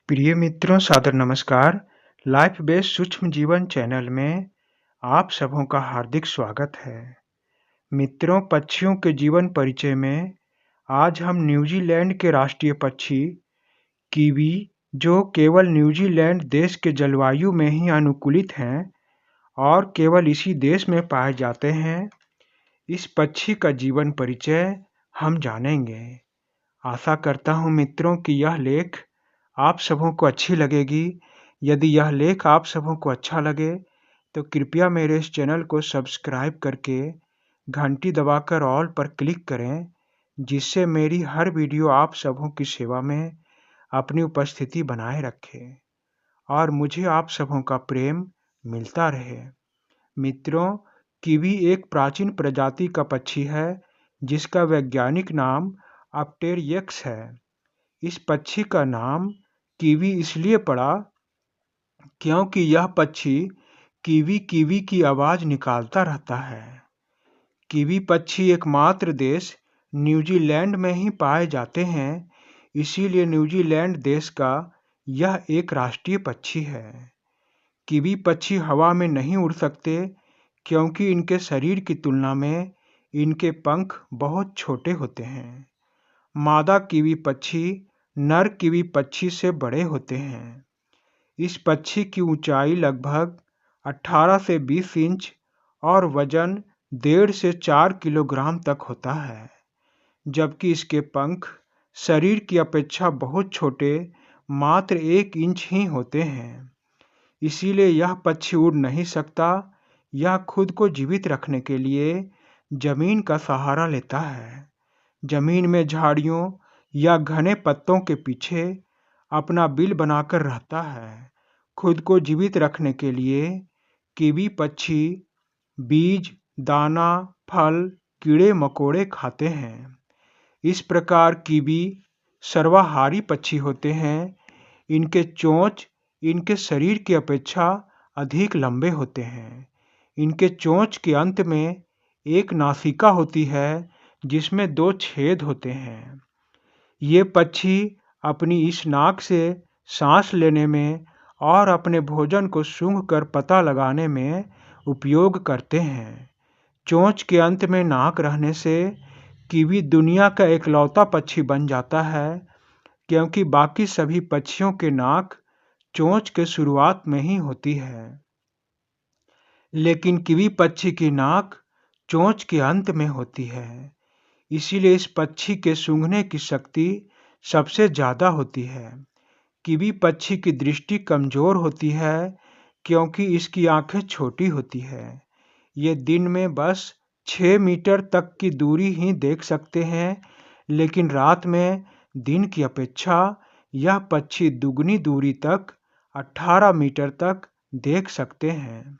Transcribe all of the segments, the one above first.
प्रिय मित्रों, सादर नमस्कार। लाइफ बेस्ड सूक्ष्म जीवन चैनल में आप सबों का हार्दिक स्वागत है। मित्रों, पक्षियों के जीवन परिचय में आज हम न्यूजीलैंड के राष्ट्रीय पक्षी कीवी, जो केवल न्यूजीलैंड देश के जलवायु में ही अनुकूलित हैं और केवल इसी देश में पाए जाते हैं, इस पक्षी का जीवन परिचय हम जानेंगे। आशा करता हूँ मित्रों कि यह लेख आप सबों को अच्छी लगेगी। यदि यह लेख आप सबों को अच्छा लगे तो कृपया मेरे इस चैनल को सब्सक्राइब करके घंटी दबाकर ऑल पर क्लिक करें, जिससे मेरी हर वीडियो आप सबों की सेवा में अपनी उपस्थिति बनाए रखे और मुझे आप सबों का प्रेम मिलता रहे। मित्रों, कीवी एक प्राचीन प्रजाति का पक्षी है जिसका वैज्ञानिक नाम अपटेरियक्स है। इस पक्षी का नाम कीवी इसलिए पड़ा क्योंकि यह पक्षी कीवी कीवी की आवाज़ निकालता रहता है। कीवी पक्षी एकमात्र देश न्यूजीलैंड में ही पाए जाते हैं, इसीलिए न्यूजीलैंड देश का यह एक राष्ट्रीय पक्षी है। कीवी पक्षी हवा में नहीं उड़ सकते क्योंकि इनके शरीर की तुलना में इनके पंख बहुत छोटे होते हैं। मादा कीवी पक्षी नर कीवी पक्षी से बड़े होते हैं। इस पक्षी की ऊंचाई लगभग 18 से 20 इंच और वजन 1.5 से 4 किलोग्राम तक होता है, जबकि इसके पंख शरीर की अपेक्षा बहुत छोटे, मात्र 1 इंच ही होते हैं। इसीलिए यह पक्षी उड़ नहीं सकता। यह खुद को जीवित रखने के लिए जमीन का सहारा लेता है। जमीन में झाड़ियों या घने पत्तों के पीछे अपना बिल बनाकर रहता है। खुद को जीवित रखने के लिए कीवी पक्षी बीज, दाना, फल, कीड़े मकोड़े खाते हैं। इस प्रकार कीवी सर्वाहारी पक्षी होते हैं। इनके चोंच इनके शरीर की अपेक्षा अधिक लंबे होते हैं। इनके चोंच के अंत में एक नासिका होती है जिसमें 2 छेद होते हैं। ये पक्षी अपनी इस नाक से सांस लेने में और अपने भोजन को सूंघकर पता लगाने में उपयोग करते हैं। चोंच के अंत में नाक रहने से कीवी दुनिया का इकलौता पक्षी बन जाता है, क्योंकि बाकी सभी पक्षियों के नाक चोंच के शुरुआत में ही होती है, लेकिन कीवी पक्षी की नाक चोंच के अंत में होती है। इसीलिए इस पक्षी के सूंघने की शक्ति सबसे ज़्यादा होती है। कीवी पक्षी की दृष्टि कमज़ोर होती है क्योंकि इसकी आँखें छोटी होती है। ये दिन में बस 6 मीटर तक की दूरी ही देख सकते हैं, लेकिन रात में दिन की अपेक्षा यह पक्षी दुगनी दूरी तक 18 मीटर तक देख सकते हैं,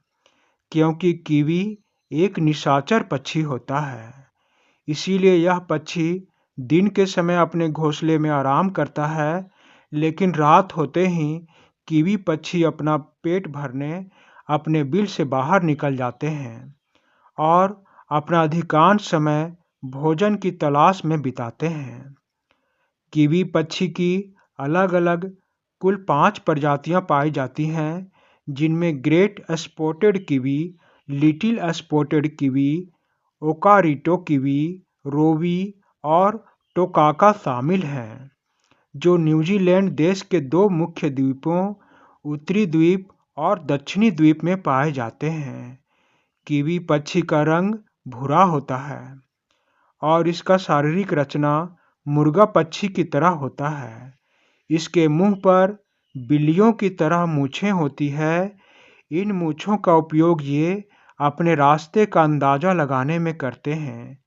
क्योंकि कीवी एक निशाचर पक्षी होता है। इसीलिए यह पक्षी दिन के समय अपने घोंसले में आराम करता है, लेकिन रात होते ही कीवी पक्षी अपना पेट भरने अपने बिल से बाहर निकल जाते हैं और अपना अधिकांश समय भोजन की तलाश में बिताते हैं। कीवी पक्षी की अलग-अलग कुल 5 प्रजातियां पाई जाती हैं, जिनमें great spotted kiwi, little spotted kiwi, Okarito kiwi, rowi और टोकाका शामिल हैं, जो न्यूजीलैंड देश के 2 मुख्य द्वीपों, उत्तरी द्वीप और दक्षिणी द्वीप में पाए जाते हैं। कीवी पक्षी का रंग भूरा होता है और इसका शारीरिक रचना मुर्गा पक्षी की तरह होता है। इसके मुंह पर बिल्लियों की तरह मूछें होती है। इन मूछों का उपयोग ये अपने रास्ते का अंदाज़ा लगाने में करते हैं।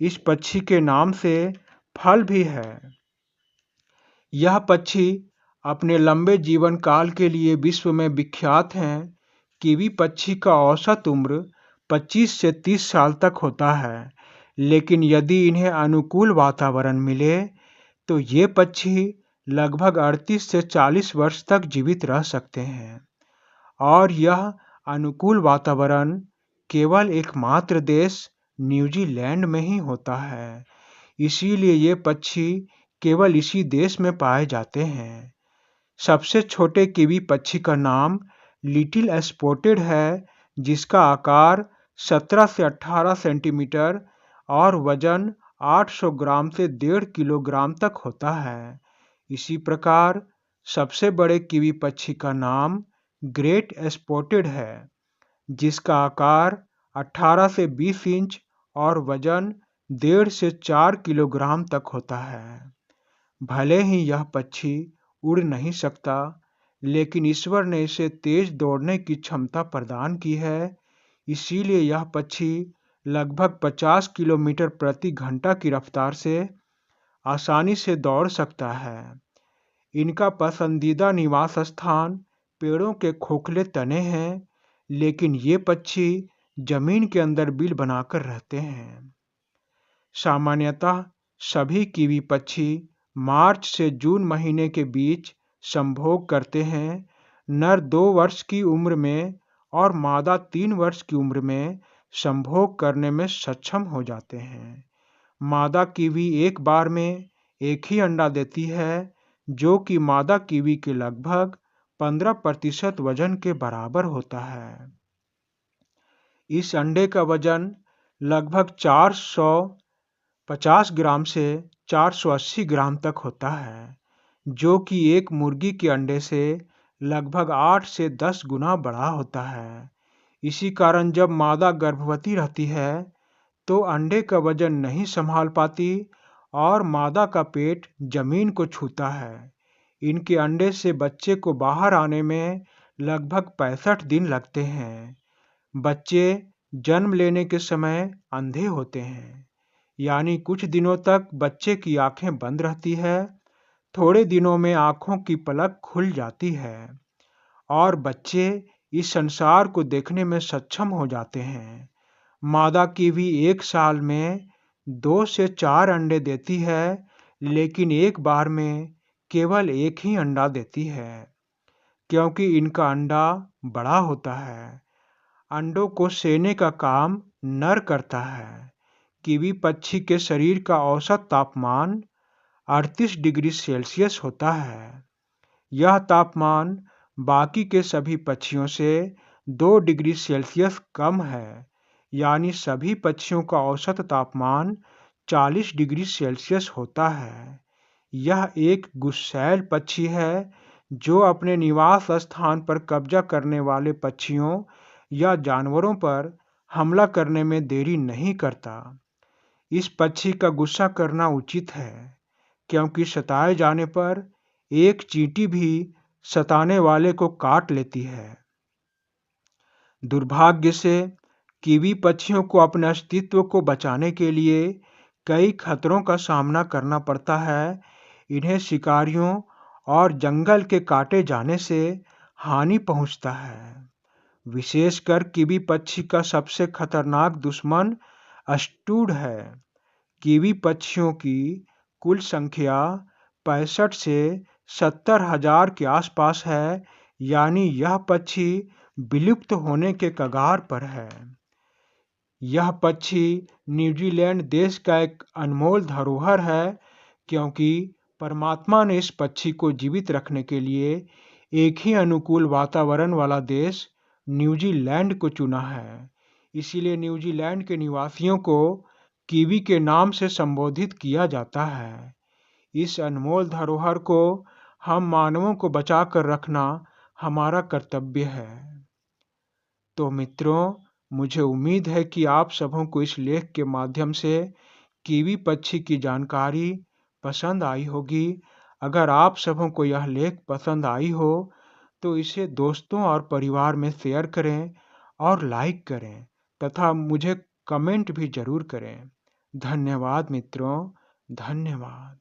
इस पक्षी के नाम से फल भी है। यह पक्षी अपने लंबे जीवन काल के लिए विश्व में विख्यात हैं। कीवी पक्षी का औसत उम्र 25 से 30 साल तक होता है, लेकिन यदि इन्हें अनुकूल वातावरण मिले तो ये पक्षी लगभग 38 से 40 वर्ष तक जीवित रह सकते हैं। और यह अनुकूल वातावरण केवल एकमात्र देश न्यूजीलैंड में ही होता है। इसीलिए ये पक्षी केवल इसी देश में पाए जाते हैं। सबसे छोटे कीवी पक्षी का नाम लिटिल स्पॉटेड है, जिसका आकार 17 से 18 सेंटीमीटर और वजन 800 ग्राम से 1.5 किलोग्राम तक होता है। इसी प्रकार सबसे बड़े कीवी पक्षी का नाम ग्रेट स्पॉटेड है, जिसका आकार 18 से 20 इंच और वजन 1.5 से 4 किलोग्राम तक होता है। भले ही यह पक्षी उड़ नहीं सकता, लेकिन ईश्वर ने इसे तेज दौड़ने की क्षमता प्रदान की है। इसीलिए यह पक्षी लगभग 50 किलोमीटर प्रति घंटा की रफ्तार से आसानी से दौड़ सकता है। इनका पसंदीदा निवास स्थान पेड़ों के खोखले तने हैं, लेकिन ये पक्षी जमीन के अंदर बिल बनाकर रहते हैं। सामान्यतः सभी कीवी पक्षी मार्च से जून महीने के बीच संभोग करते हैं। नर 2 वर्ष की उम्र में और मादा 3 वर्ष की उम्र में संभोग करने में सक्षम हो जाते हैं। मादा कीवी एक बार में एक ही अंडा देती है, जो कि मादा कीवी के लगभग 15% वजन के बराबर होता है। इस अंडे का वजन लगभग 450 ग्राम से 480 ग्राम तक होता है, जो कि एक मुर्गी के अंडे से लगभग 8 से 10 गुना बड़ा होता है। इसी कारण जब मादा गर्भवती रहती है तो अंडे का वजन नहीं संभाल पाती और मादा का पेट जमीन को छूता है। इनके अंडे से बच्चे को बाहर आने में लगभग 65 दिन लगते हैं। बच्चे जन्म लेने के समय अंधे होते हैं, यानी कुछ दिनों तक बच्चे की आंखें बंद रहती है। थोड़े दिनों में आंखों की पलक खुल जाती है और बच्चे इस संसार को देखने में सक्षम हो जाते हैं। मादा कीवी एक साल में 2 से 4 अंडे देती है, लेकिन एक बार में केवल एक ही अंडा देती है, क्योंकि इनका अंडा बड़ा होता है। अंडों को सेने का काम नर करता है। कीवी पक्षी के शरीर का औसत तापमान 38 डिग्री सेल्सियस होता है। यह तापमान बाकी के सभी पक्षियों से 2 डिग्री सेल्सियस कम है, यानी सभी पक्षियों का औसत तापमान 40 डिग्री सेल्सियस होता है। यह एक गुस्सैल पक्षी है, जो अपने निवास स्थान पर कब्जा करने वाले पक्षियों या जानवरों पर हमला करने में देरी नहीं करता। इस पक्षी का गुस्सा करना उचित है, क्योंकि सताए जाने पर एक चींटी भी सताने वाले को काट लेती है। दुर्भाग्य से कीवी पक्षियों को अपने अस्तित्व को बचाने के लिए कई खतरों का सामना करना पड़ता है। इन्हें शिकारियों और जंगल के काटे जाने से हानि पहुंचता है। विशेषकर कीवी पक्षी का सबसे खतरनाक दुश्मन अस्टूड है। कीवी पक्षियों की कुल संख्या 65 से 70,000 के आसपास है, यानी यह पक्षी विलुप्त होने के कगार पर है। यह पक्षी न्यूजीलैंड देश का एक अनमोल धरोहर है, क्योंकि परमात्मा ने इस पक्षी को जीवित रखने के लिए एक ही अनुकूल वातावरण वाला देश न्यूजीलैंड को चुना है। इसीलिए न्यूजीलैंड के निवासियों को कीवी के नाम से संबोधित किया जाता है। इस अनमोल धरोहर को हम मानवों को बचा कर रखना हमारा कर्तव्य है। तो मित्रों, मुझे उम्मीद है कि आप सबों को इस लेख के माध्यम से कीवी पक्षी की जानकारी पसंद आई होगी। अगर आप सबों को यह लेख पसंद आई हो तो इसे दोस्तों और परिवार में शेयर करें और लाइक करें तथा मुझे कमेंट भी जरूर करें। धन्यवाद मित्रों, धन्यवाद।